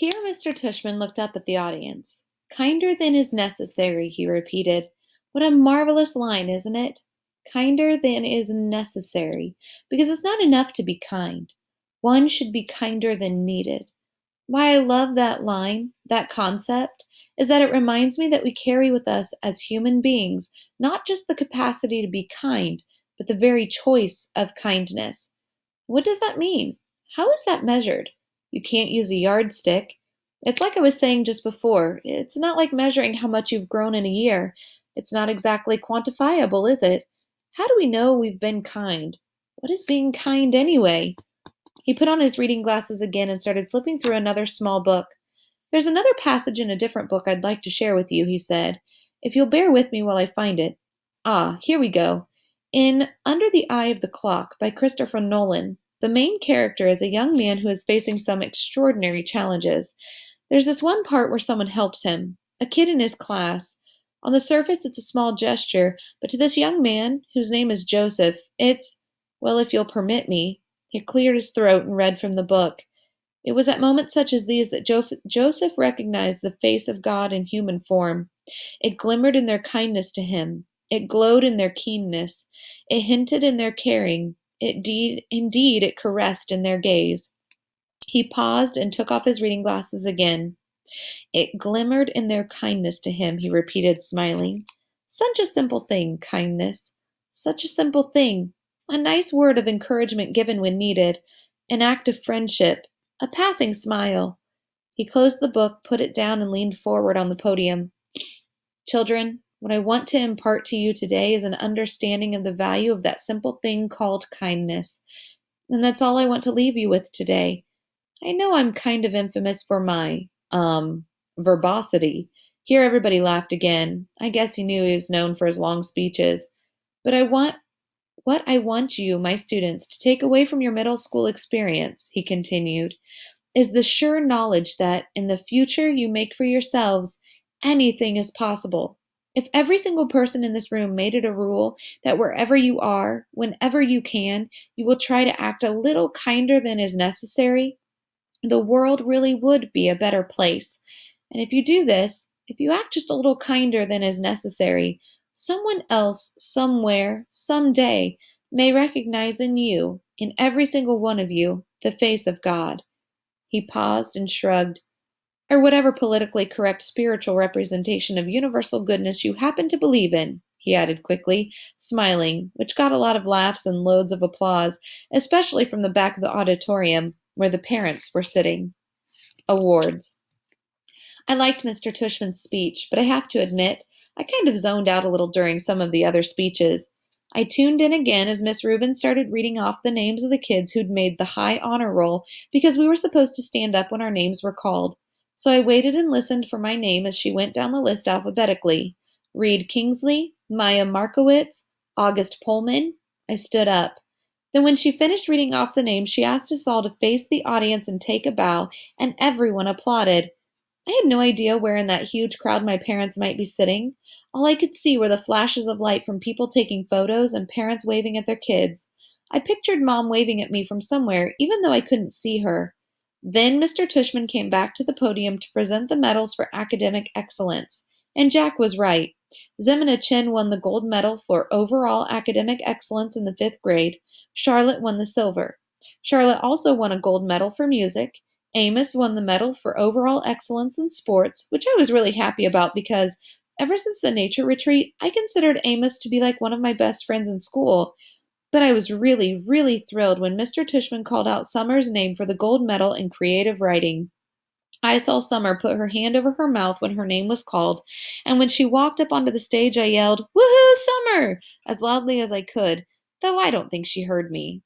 Here Mr. Tushman looked up at the audience. "Kinder than is necessary," he repeated. "What a marvelous line, isn't it? Kinder than is necessary. Because it's not enough to be kind. One should be kinder than needed. Why I love that line, that concept, is that it reminds me that we carry with us as human beings not just the capacity to be kind, but the very choice of kindness. What does that mean? How is that measured? You can't use a yardstick. It's like I was saying just before. It's not like measuring how much you've grown in a year. It's not exactly quantifiable, is it? How do we know we've been kind? What is being kind anyway? He put on his reading glasses again and started flipping through another small book. "There's another passage in a different book I'd like to share with you," he said, "if you'll bear with me while I find it. Ah, here we go. In Under the Eye of the Clock by Christopher Nolan, the main character is a young man who is facing some extraordinary challenges. There's this one part where someone helps him, a kid in his class. On the surface, it's a small gesture, but to this young man, whose name is Joseph, well, if you'll permit me." He cleared his throat and read from the book. It was at moments such as these that Joseph recognized the face of God in human form. It glimmered in their kindness to him. It glowed in their keenness. It hinted in their caring. Indeed, it caressed in their gaze. He paused and took off his reading glasses again. "It glimmered in their kindness to him," he repeated, smiling. "Such a simple thing, kindness. Such a simple thing. A nice word of encouragement given when needed. An act of friendship. A passing smile." He closed the book, put it down, and leaned forward on the podium. "Children, what I want to impart to you today is an understanding of the value of that simple thing called kindness. And that's all I want to leave you with today. I know I'm kind of infamous for my, verbosity." Here everybody laughed again. I guess he knew he was known for his long speeches. "But what I want you, my students, to take away from your middle school experience," he continued, "is the sure knowledge that, in the future you make for yourselves, anything is possible. If every single person in this room made it a rule that wherever you are, whenever you can, you will try to act a little kinder than is necessary, the world really would be a better place. And if you do this, if you act just a little kinder than is necessary, someone else, somewhere, someday, may recognize in you, in every single one of you, the face of God." He paused and shrugged. "Or whatever politically correct spiritual representation of universal goodness you happen to believe in," he added quickly, smiling, which got a lot of laughs and loads of applause, especially from the back of the auditorium, where the parents were sitting. Awards. I liked Mr. Tushman's speech, but I have to admit, I kind of zoned out a little during some of the other speeches. I tuned in again as Miss Rubin started reading off the names of the kids who'd made the high honor roll because we were supposed to stand up when our names were called. So I waited and listened for my name as she went down the list alphabetically. Reed Kingsley, Maya Markowitz, August Pullman. I stood up. Then when she finished reading off the names, she asked us all to face the audience and take a bow, and everyone applauded. I had no idea where in that huge crowd my parents might be sitting. All I could see were the flashes of light from people taking photos and parents waving at their kids. I pictured Mom waving at me from somewhere, even though I couldn't see her. Then Mr. Tushman came back to the podium to present the medals for academic excellence. And Jack was right. Zemina Chin won the gold medal for overall academic excellence in the 5th grade. Charlotte won the silver. Charlotte also won a gold medal for music. Amos won the medal for overall excellence in sports, which I was really happy about because ever since the nature retreat, I considered Amos to be like one of my best friends in school. But I was really, really thrilled when Mr. Tushman called out Summer's name for the gold medal in creative writing. I saw Summer put her hand over her mouth when her name was called, and when she walked up onto the stage, I yelled, "Woohoo, Summer!" as loudly as I could, though I don't think she heard me.